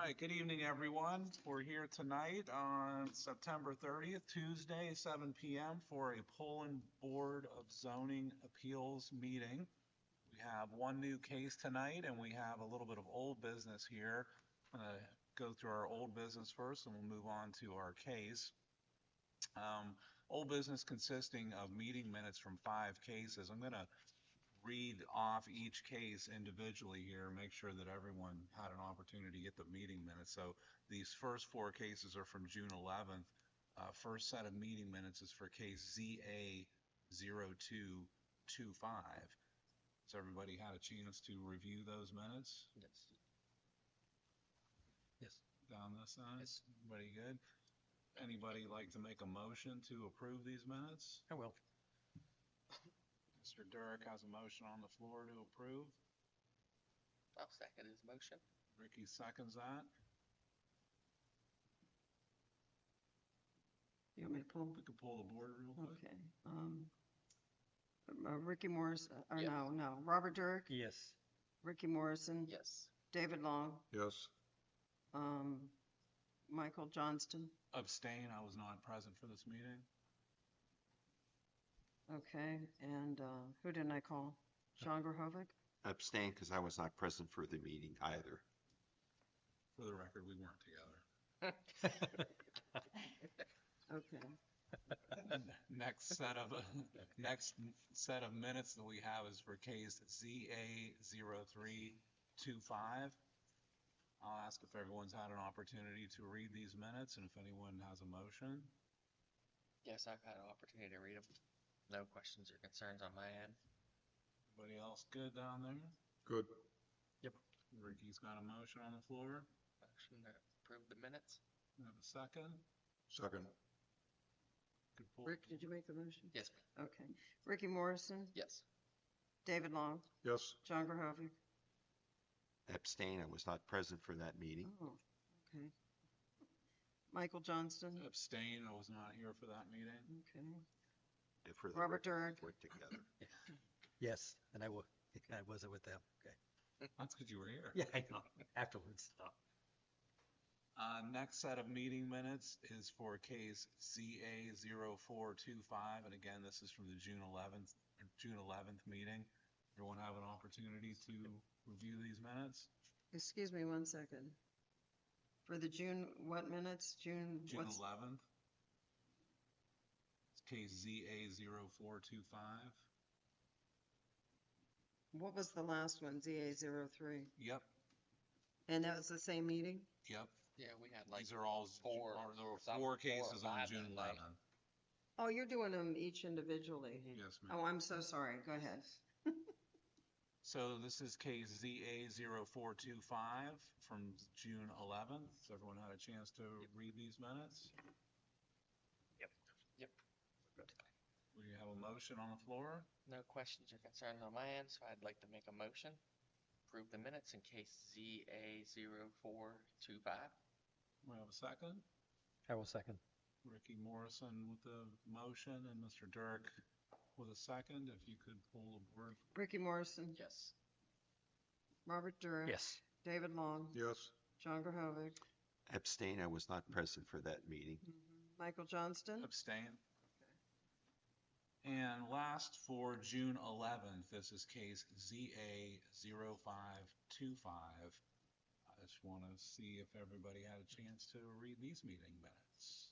right, good evening, everyone. We're here tonight on September 30th, Tuesday, 7 p.m. for a Poland Board of Zoning Appeals meeting. We have one new case tonight, and we have a little bit of old business here. I'm going to go through our old business first, and we'll move on to our case. Old business consisting of meeting minutes from 5 cases. I'm going to read off each case individually here, make sure that everyone had an opportunity to get the meeting minutes. So these first 4 cases are from June 11th. First set of meeting minutes is for case ZA 0225. Has everybody had a chance to review those minutes? Yes. Yes. Down this side? Yes. Everybody good? Anybody like to make a motion to approve these minutes? I will. Mr. Durek has a motion on the floor to approve. I'll second his motion. Ricky seconds that. You want me to pull? We can pull the board real quick. Okay. Ricky Morris, or Yep. no, Robert Durek, Yes. Ricky Morrison, Yes. David Long, Yes. Michael Johnston. Abstain, I was not present for this meeting. Okay, and who didn't I call? John Grahovic? Abstain because I was not present for the meeting either. For the record, we weren't together. Okay. Next set of minutes that we have is for case ZA 0325. I'll ask if everyone's had an opportunity to read these minutes and if anyone has a motion. Yes, I've had an opportunity to read them. No questions or concerns on my end. Anybody else good down there? Good. Ricky's got a motion on the floor. Motion to approve the minutes? We have a second. Second. Could pull- Rick, did you make the motion? Yes. Okay. Ricky Morrison, Yes. David Long, Yes. John Grahovic. Abstain. I was not present for that meeting. Oh, okay. Michael Johnston. Abstain, I was not here for that meeting. Okay. And for the Robert record, Durek. we're together. Yes, and I wasn't with them. Okay. That's because you were here. Yeah, I know. Afterwards. Next set of meeting minutes is for case ZA 0425, and again, this is from the June 11th meeting. Everyone have an opportunity to review these minutes? Excuse me one second. For the June, what minutes? June, June what's? 11th. It's case ZA 0425. What was the last one? ZA03. Yep, And that was the same meeting? yep. Yeah, we had like These are all, there were 4 cases on June 11th. Oh, you're doing them each individually? Yes, ma'am. Oh, I'm so sorry. Go ahead. So this is case ZA 0425 from June 11th. Has everyone had a chance to read these minutes? Yep. We have a motion on the floor. No questions or concerns on my end, so I'd like to make a motion. Approve the minutes in case ZA 0425. We have a second. I will second. Ricky Morrison with the motion and Mr. Durek with a second. If you could pull the board. Ricky Morrison, Yes. Robert Durek. Yes. David Long, Yes. John Grahovic, Abstain. I was not present for that meeting. Michael Johnston. Abstain. And last for June 11th, this is case ZA 0525. I just want to see if everybody had a chance to read these meeting minutes.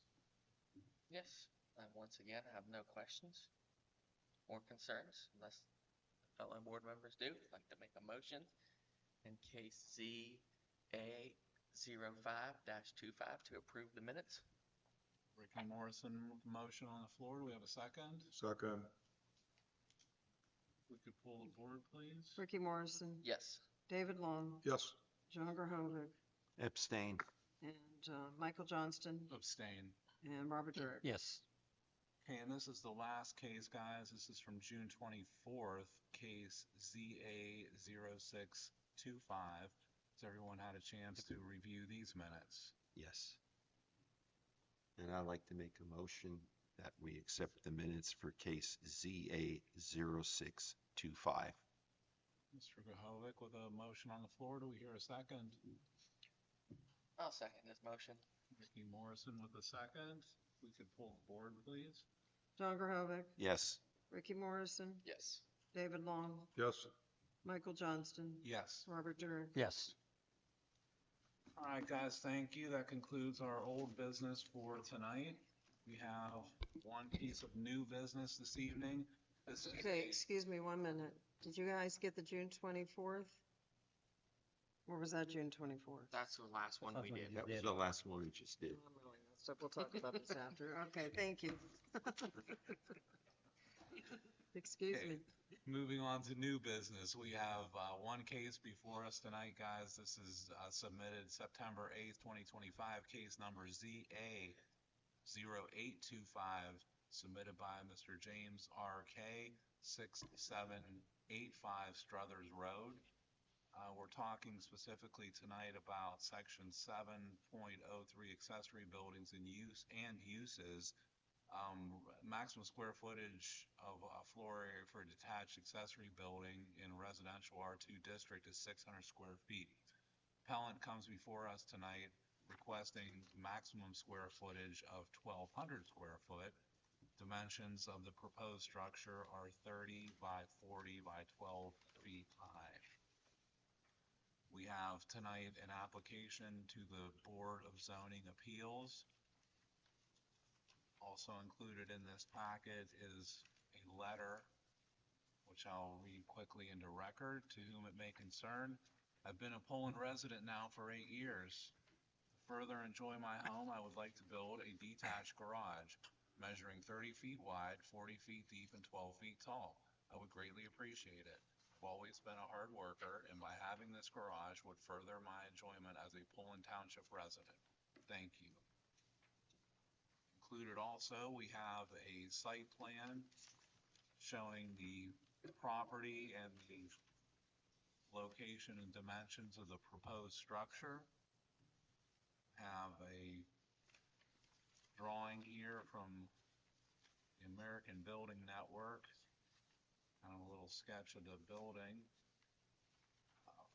Yes. Once again, I have no questions or concerns unless fellow board members do. I'd like to make a motion in case ZA 05-25 to approve the minutes. Ricky Morrison with the motion on the floor. Do we have a second? Second. If we could pull the board, please. Ricky Morrison, Yes. David Long, Yes. John Grahovic, Abstain. and Michael Johnston, Abstain. and Robert Durek. Yes. Okay, and this is the last case, guys. This is from June 24th, case ZA 0625. Has everyone had a chance to review these minutes? Yes. And I'd like to make a motion that we accept the minutes for case ZA 0625. Mr. Gahovic with a motion on the floor. Do we hear a second? I'll second this motion. Ricky Morrison with the second. We could pull the board, please. John Grahovic, Yes. Ricky Morrison, Yes. David Long, Yes. Michael Johnston, Yes. Robert Durant. Yes. All right, guys, thank you. That concludes our old business for tonight. We have one piece of new business this evening. This is Okay, excuse me 1 minute. Did you guys get the June 24th? Or was that June 24th? That's the last one we did. That was the last one we just did. I'm really messed up. We'll talk about this after. Okay, thank you. Excuse Okay. me. Moving on to new business, we have one case before us tonight, guys. This is submitted September 8th, 2025, case number ZA 0825, submitted by Mr. James R.K., 6785 Struthers Road. We're talking specifically tonight about section 7.03 accessory buildings and uses. Maximum square footage of floor area for a detached accessory building in residential R2 district is 600 square feet. Appellant comes before us tonight requesting maximum square footage of 1,200 square foot. Dimensions of the proposed structure are 30 by 40 by 12 feet high. We have tonight an application to the Board of Zoning Appeals. Also included in this packet is a letter, which I'll read quickly into record, to whom it may concern. I've been a Poland resident now for 8 years. To further enjoy my home, I would like to build a detached garage measuring 30 feet wide, 40 feet deep, and 12 feet tall. I would greatly appreciate it. I've always been a hard worker, and by having this garage would further my enjoyment as a Poland Township resident. Thank you. Included also, we have a site plan showing the property and the location and dimensions of the proposed structure. Have a drawing here from the American Building Network, and a little sketch of the building.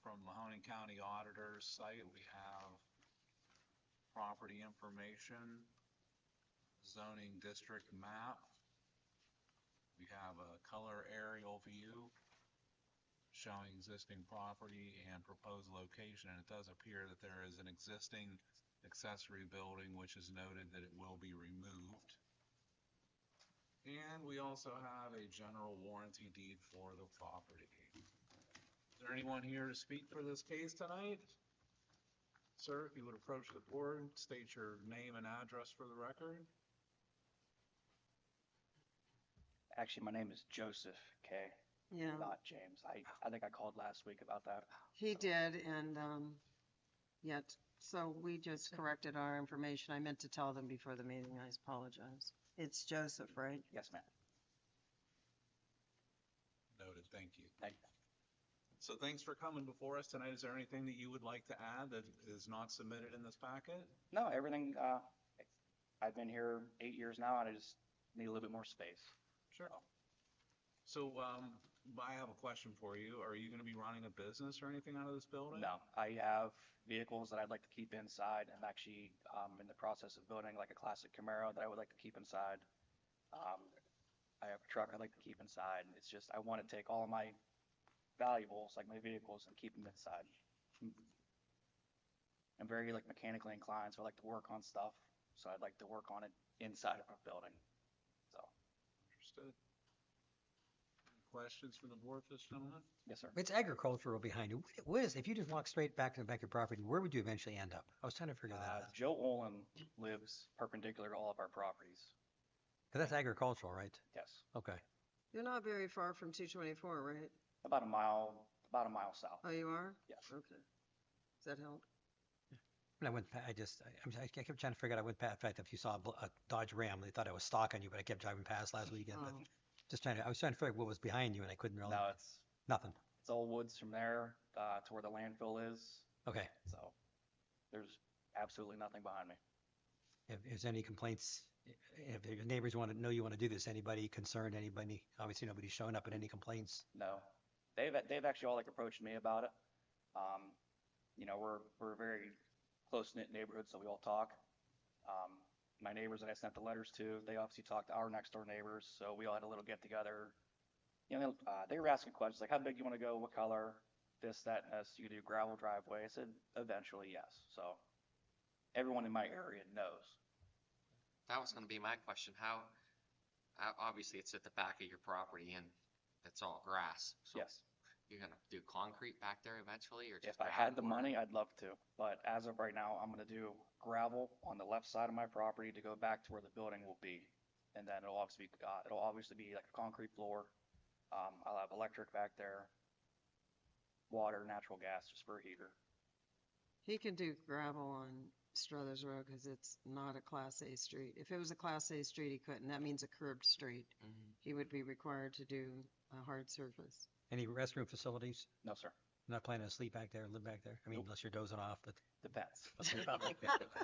From Mahoning County Auditor's site, we have property information, zoning district map. We have a color aerial view showing existing property and proposed location, and it does appear that there is an existing accessory building which is noted that it will be removed. And we also have a general warranty deed for the property. Is there anyone here to speak for this case tonight? Sir, if you would approach the board, state your name and address for the record. Actually, my name is Joseph K., Yeah, not James. I think I called last week about that. he did, and, so we just corrected our information. I meant to tell them before the meeting. I apologize. It's Joseph, right? Yes, ma'am. Noted, thank you. Thank you. So thanks for coming before us tonight. Is there anything that you would like to add that is not submitted in this packet? No, everything, I've been here 8 years now, and I just need a little bit more space. Sure. So, I have a question for you. Are you gonna be running a business or anything out of this building? No, I have vehicles that I'd like to keep inside. I'm actually in the process of building like a classic Camaro that I would like to keep inside. I have a truck I'd like to keep inside. It's just, I want to take all of my valuables, like my vehicles, and keep them inside. I'm very like mechanically inclined, so I like to work on stuff. So I'd like to work on it inside of a building. So, Understood. Any questions from the board for this gentleman? yes, sir. It's agricultural behind you. What is, if you just walk straight back to the back of your property, where would you eventually end up? I was trying to figure that out. Joe Olin lives perpendicular to all of our properties. Because that's agricultural, right? Yes, Okay. You're not very far from 224, right? about a mile south. Oh, you are? Yes. Okay. Does that help? When I went, I kept trying to figure out, I went past, in fact, if you saw a Dodge Ram, they thought I was stalking you, but I kept driving past last weekend. But Oh. I was trying to figure out what was behind you, and I couldn't really. No, Nothing. it's all woods from there to where the landfill is. Okay. So there's absolutely nothing behind me. If there's any complaints, if your neighbors want to know you want to do this, anybody concerned, anybody, obviously nobody's showing up, and any complaints? No, they've actually all like approached me about it. You know, we're very close-knit neighborhood, so we all talk. My neighbors that I sent the letters to, they obviously talked to our next door neighbors, so we all had a little get together. You know, they were asking questions like, how big you want to go, what color, this, that, and this. You could do gravel driveway. I said, eventually, yes. So everyone in my area knows. That was gonna be my question. Obviously it's at the back of your property and it's all grass. So Yes. you're gonna do concrete back there eventually, or just If I gravel had the or- money, I'd love to. But as of right now, I'm going to do gravel on the left side of my property to go back to where the building will be. And then it'll obviously be like a concrete floor. I'll have electric back there, water, natural gas, just for a heater. He can do gravel on Struthers Road because it's not a Class A street. If it was a Class A street, he couldn't. That means a curbed street. Mhm. He would be required to do a hard surface. Any restroom facilities? No, sir. Not planning to sleep back there, live back there? I mean, Nope. unless you're dozing off, but. Depends.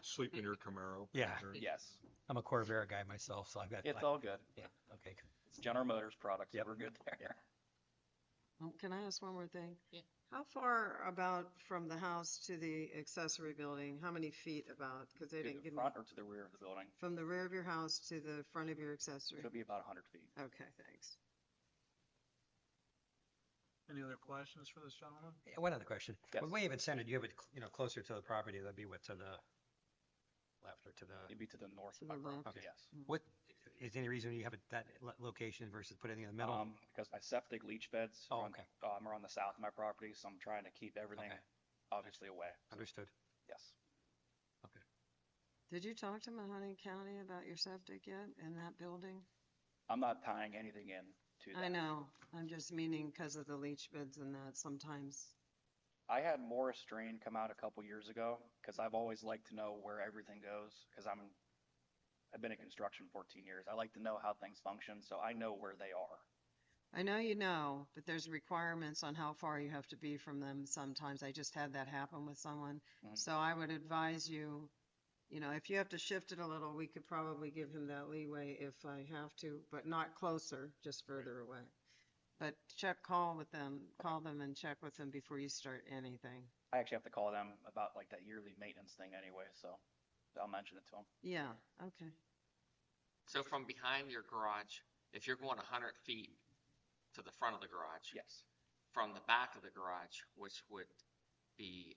Sleep in your Camaro. Yeah. Or- Yes, I'm a Corvair guy myself, so I've got. it's all good. Yeah, okay. It's General Motors products. So Yep. we're good there. Can I ask one more thing? Yeah. How far about from the house to the accessory building? How many feet about? Because they To didn't the give me. front or to the rear of the building? From the rear of your house to the front of your accessory? It'll be about 100 feet. Okay, thanks. Any other questions for this gentleman? Yeah, one other question. Yes. When we have it centered, you have it, closer to the property, that'd be what, to the left or to the, It'd be to the north To of my the left. property, Okay. yes. what, is there any reason you have it that location versus put anything in the middle? Because my septic leach beds Oh, are okay. are on the south of my property, so I'm trying to keep everything Okay. obviously away. Understood. Yes. Did you talk to Mahoning County about your septic yet in that building? I'm not tying anything in to that. I know, I'm just meaning because of the leach beds and that sometimes. I had Morris Drain come out a couple years ago because I've always liked to know where everything goes because I've been in construction 14 years. I like to know how things function, so I know where they are. I know you know, but there's requirements on how far you have to be from them sometimes. I just had that happen with someone. Mhm. So I would advise you, if you have to shift it a little, we could probably give him that leeway if I have to, but not closer, just further away. But call them and check with them before you start anything. I actually have to call them about like that yearly maintenance thing anyway, so I'll mention it to them. Yeah, okay. So from behind your garage, if you're going 100 feet to the front of the garage, Yes. from the back of the garage, which would be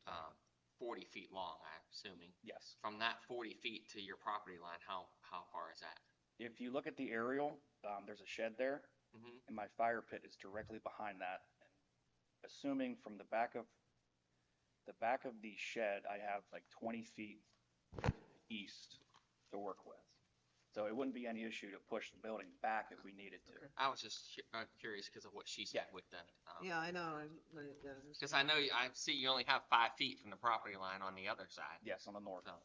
40 feet long, I'm assuming. Yes. From that 40 feet to your property line, how far is that? If you look at the aerial, there's a shed there, Mhm. and my fire pit is directly behind that. And assuming from the back of the shed, I have like 20 feet east to work with. So it wouldn't be any issue to push the building back if we needed to. I was just curious because of what she said Yeah. with that. Yeah, I know. Because I know, I see you only have 5 feet from the property line on the other side. Yes, on the north. So,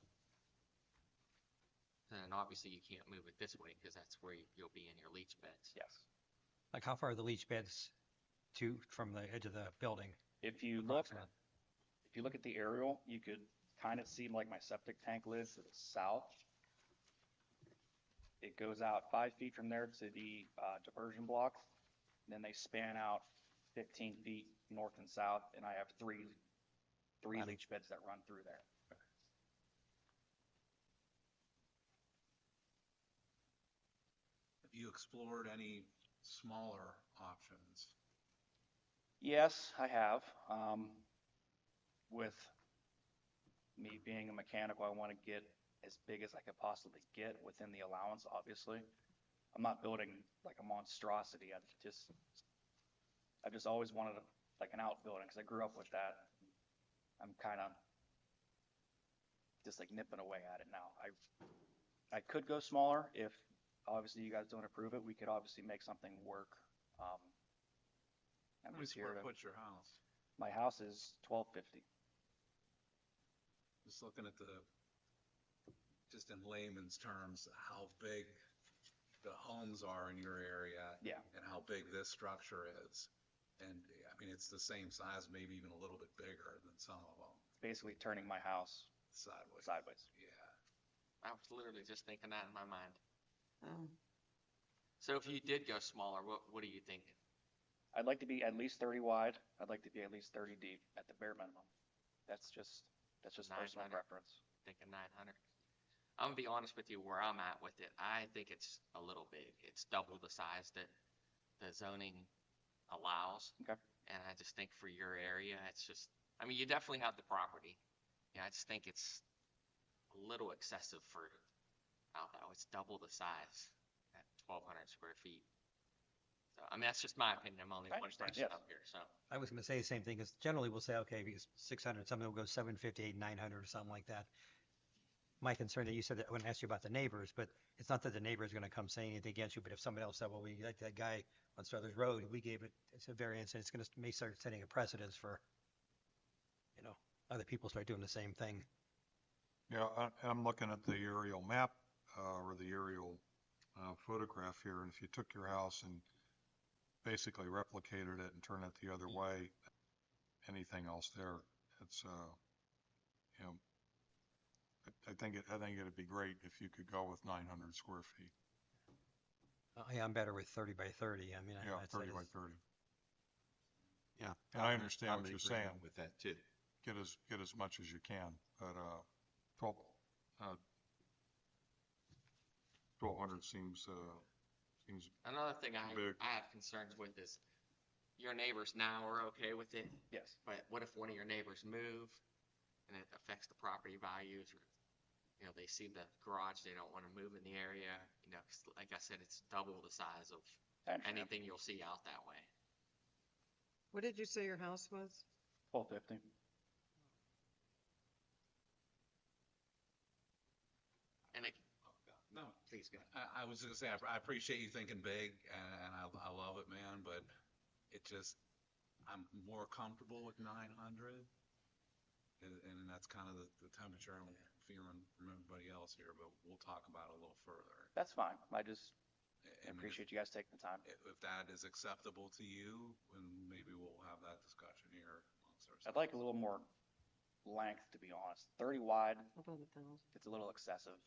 and obviously you can't move it this way because that's where you'll be in your leach beds. Yes. Like how far are the leach beds from the edge of the building? If you look at the aerial, you could kind of see like my septic tank lid to the south. It goes out 5 feet from there to the diversion block. Then they span out 15 feet north and south, and I have three leach beds that run through there. Have you explored any smaller options? Yes, I have. With me being a mechanical, I want to get as big as I could possibly get within the allowance, obviously. I'm not building like a monstrosity. I've just always wanted like an outbuilding because I grew up with that. I'm kind of just like nipping away at it now. I could go smaller if obviously you guys don't approve it. We could obviously make something work. How I'm many just here square to, foot's your house? my house is 1250. Just looking at just in layman's terms, how big the homes are in your area. Yeah. And how big this structure is. And, I mean, it's the same size, maybe even a little bit bigger than some of them, Basically turning my house sideways. sideways. Yeah. I was literally just thinking that in my mind. Oh, So if you did go smaller, what are you thinking? I'd like to be at least 30 wide. I'd like to be at least 30 deep at the bare minimum. That's just That's just personal 900. preference. Thinking 900. I'm gonna be honest with you where I'm at with it. I think it's a little big. It's double the size that the zoning allows. Okay. And I just think for your area, it's just, I mean, you definitely have the property. Yeah, I just think it's a little excessive for out that. It's double the size at 1,200 square feet. So, I mean, that's just my opinion. I'm only I one understand, person yes. up here, so. I was gonna say the same thing, because generally we'll say, okay, because 600, something will go 750, 900 or something like that. My concern that you said, that I wouldn't ask you about the neighbors, but it's not that the neighbor is gonna come saying anything against you, but if somebody else said, well, we like that guy on Struthers Road, we gave it, it's a variance, and it's gonna may start setting a precedence for, other people start doing the same thing. Yeah, I'm looking at the aerial map, or the aerial, photograph here, and if you took your house and basically replicated it and turned it the other way, anything else there, it's, you know, I think it'd be great if you could go with 900 square feet. Yeah, I'm better with 30 by 30. I mean, Yeah, I'd say 30 by it's- 30. Yeah. And I understand I'm what in you're agreement saying. with that too. Get as much as you can, but, 1,200 seems Another thing big. I have concerns with is your neighbors now are okay with it, Yes. but what if one of your neighbors move and it affects the property values, or, they see the garage, they don't want to move in the area, 'cause like I said, it's double the size of I understand. anything you'll see out that way. What did you say your house was? 1250. And it, No, please go. I was gonna say, I appreciate you thinking big, and I love it, man, but it just, I'm more comfortable with 900. And that's kind of the temperature I'm feeling from everybody else here, but we'll talk about it a little further. That's fine. I just I mean, appreciate you guys taking the time. if that is acceptable to you, then maybe we'll have that discussion here amongst ourselves. I'd like a little more length, to be honest. 30 wide, About 1,000. it's a little excessive.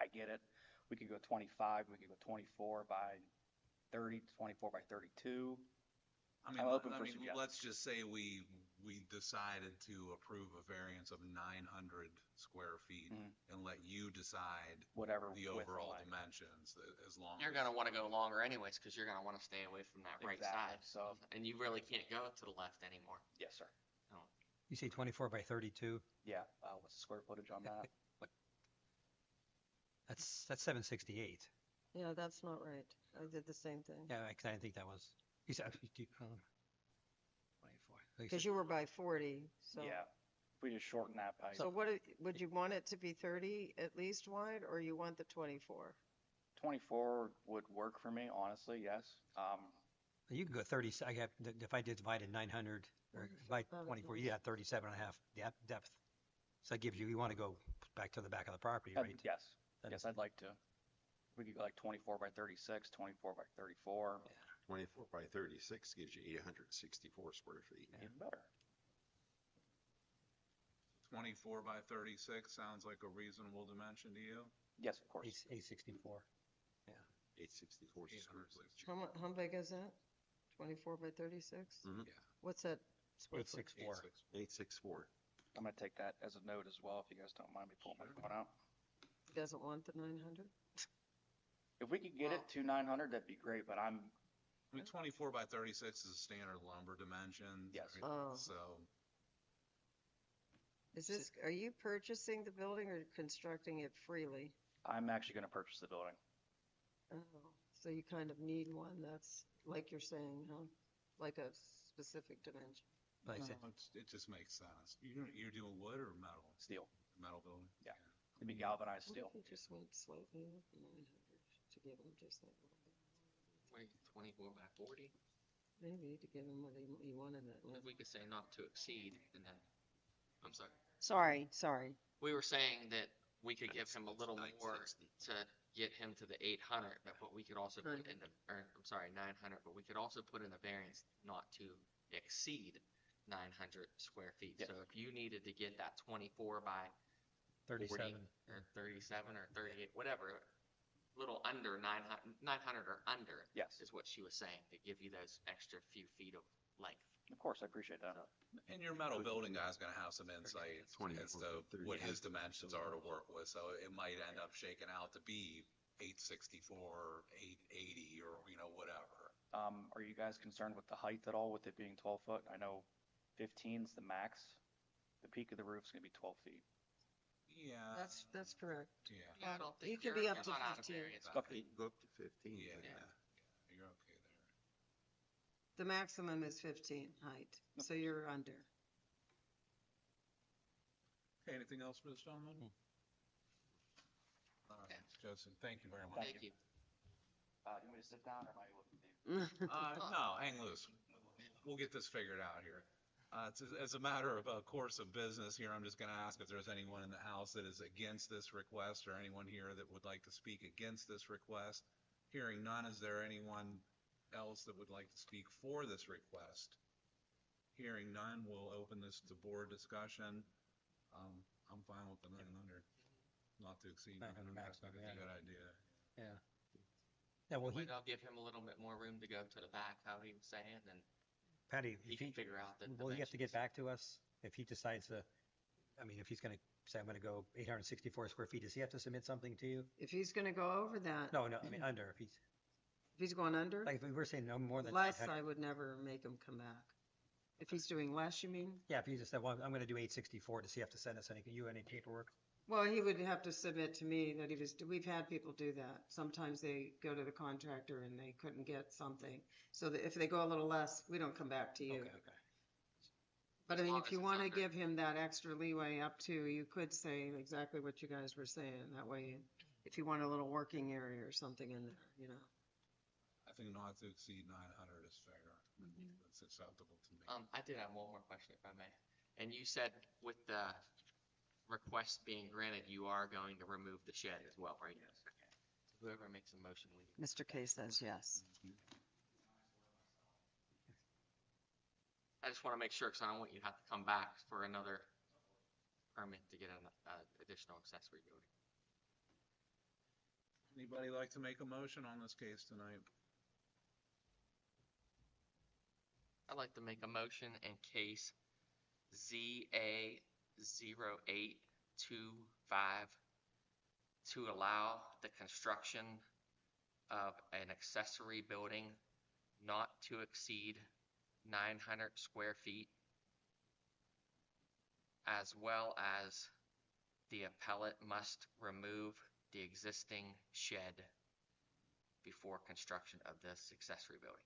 I get it. We could go 25, we could go 24 by 30, 24 by 32. I I'm open for mean, suggestions. let's just say we decided to approve a variance of 900 square feet Mhm. and let you decide Whatever the width and overall length. dimensions, as long You're as. gonna want to go longer anyways, because you're gonna want to stay away from that right Exactly, side. so- And you really can't go to the left anymore. Yes, sir. You say 24 by 32? Yeah, what's the square footage on that? That's 768. Yeah, that's not right. I did the same thing. Yeah, I didn't think that was, you said, 24. Because you were by 40, so. Yeah, if we just shorten that by So would you want it to be 30 at least wide, or you want the 24? 24 would work for me, honestly, yes. You can go 30, if I did divided 900, or by 24, you got 37 and a half depth. So that gives you, you want to go back to the back of the property, right? Yes, That yes, is- I'd like to. We could go like 24 by 36, 24 by 34, 24 by 36 gives you 864 square feet. even better. 24 by 36 sounds like a reasonable dimension to you? Yes, of course. 864. 864 square feet. How big is that? 24 by 36? Mhm. Yeah. What's that? square foot? 864. 864. I'm gonna take that as a note as well, if you guys don't mind me pulling my phone out. He doesn't want the 900? If we could get it to 900, that'd be great, but I mean, 24 by 36 is a standard lumber dimension. Yes. right? Oh. So, Are you purchasing the building or constructing it freely? I'm actually gonna purchase the building. Oh, so you kind of need one that's, like you're saying, huh? Like a specific dimension. Like I said, it just makes sense. You're doing wood or metal? Steel. Metal building? Yeah. It'd be galvanized What steel. if you just went slightly up 900 to give him just that little bit? 24 by 40. Maybe to give him what he wanted that If little. we could say not to exceed, and then, I'm sorry. Sorry. We were saying that we could give him a little more 960. to get him to the 800, but we could also put in the, or, I'm sorry, 900, but we could also put in the variance not to exceed 900 square feet. Yes. So if you needed to get that 24 by 40 37. or 37 or 38, whatever, little under 900 or under Yes. is what she was saying, to give you those extra few feet of length. Of course, I appreciate that. And your metal building guy's gonna have some insight as 24 to to 30. what his dimensions are to work with, so it might end up shaking out to be 864, 880, or, whatever. Are you guys concerned with the height at all, with it being 12 foot? I know 15's the max. The peak of the roof's gonna be 12 feet. Yeah. That's correct. Yeah. Yeah, I don't think You could you're- be up you're to not out of 15. variance. Go up to 15. Yeah, but, Yeah. you're okay there. The maximum is 15 height, so you're under. Okay, anything else for this gentleman? All right, Joseph, thank you very much. Thank you. You want me to sit down, or am I looking to? No, hang loose. We'll get this figured out here. As a matter of course of business here, I'm just gonna ask if there's anyone in the house that is against this request, or anyone here that would like to speak against this request. Hearing none, is there anyone else that would like to speak for this request? Hearing none, we'll open this to board discussion. I'm fine with the 900, not to exceed 900, 900 I maximum, think it's a yeah. good idea. Yeah. Yeah, well, Maybe I'll give him a little bit more room to go to the back, how he was saying, and Patty, he if can figure out the will he have to get dimensions. back to us if he decides to, if he's gonna say, I'm gonna go 864 square feet, does he have to submit something to you? If he's gonna go over that, No, under, if if he's going under, like, if we were saying no more than less, 900 I would never make him come back. If he's doing less, you mean? yeah, if you just said, well, I'm gonna do 864, does he have to send us any paperwork? Well, he would have to submit to me that we've had people do that. Sometimes they go to the contractor and they couldn't get something. So that if they go a little less, we don't come back to you. Okay. But I As mean, long if as you it's want to under. give him that extra leeway up to, you could say exactly what you guys were saying. That way, if you want a little working area or something in there. I think not to exceed 900 is fair. That's acceptable to me. I did have one more question, if I may. And you said with the request being granted, you are going to remove the shed as well, right? Yes. Okay. So whoever makes a motion, we. Mr. K says yes. I just want to make sure, because I don't want you to have to come back for another permit to get an additional accessory building. Anybody like to make a motion on this case tonight? I'd like to make a motion in case ZA 0825 to allow the construction of an accessory building not to exceed 900 square feet, as well as the appellate must remove the existing shed before construction of this accessory building.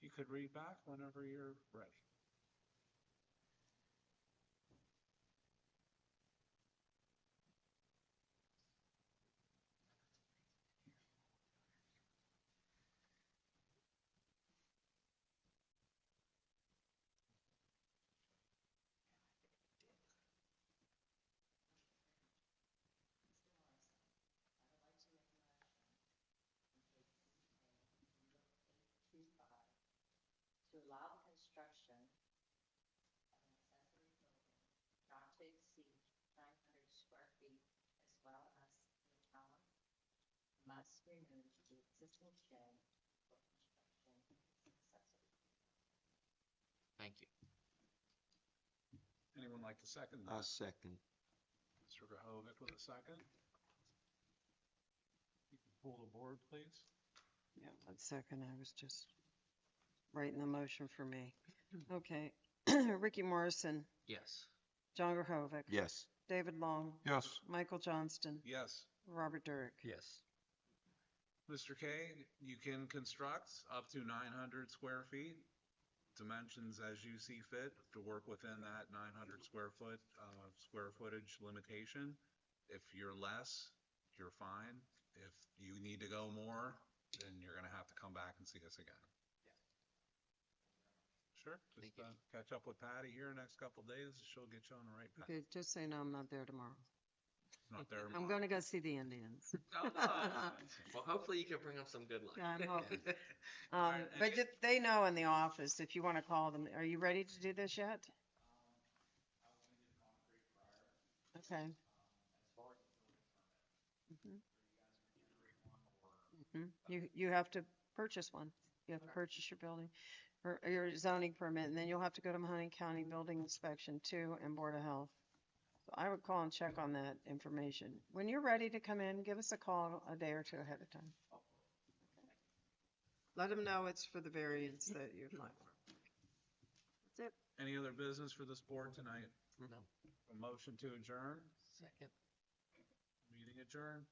You could read back whenever you're ready. To allow the construction of an accessory building not to exceed 900 square feet, as well as the town must remove the existing shed for construction of this accessory. Thank you. Anyone like to second I'll that? second. Mr. Grahovic with a second. You can pull the board, please. Yeah, 1 second. I was just writing the motion for me. Okay. Ricky Morrison, Yes. John Grahovic, Yes. David Long, Yes, Michael Johnston, Yes. Robert Durek. Yes. Mr. K, you can construct up to 900 square feet, dimensions as you see fit to work within that 900 square footage limitation. If you're less, you're fine. If you need to go more, then you're gonna have to come back and see us again. Sure, Thank just you. catch up with Patty here next couple days, she'll get you on the right path. Okay, just say no, I'm not there tomorrow. Not there. I'm going to go see the Indians. Well, hopefully you can bring up some good luck. Yeah, I'm hoping. Alright, But they know in the office, if you want to call them, are you ready to do this yet? Okay. Mhm. You have to purchase one. You have to purchase your building, or your zoning permit, and then you'll have to go to Mahoney County Building Inspection too, and Board of Health. So I would call and check on that information. When you're ready to come in, give us a call a day or two ahead of time. Let them know it's for the variance that you'd like. That's it. Any other business for this board tonight? No. A motion to adjourn? Second. Meeting adjourned.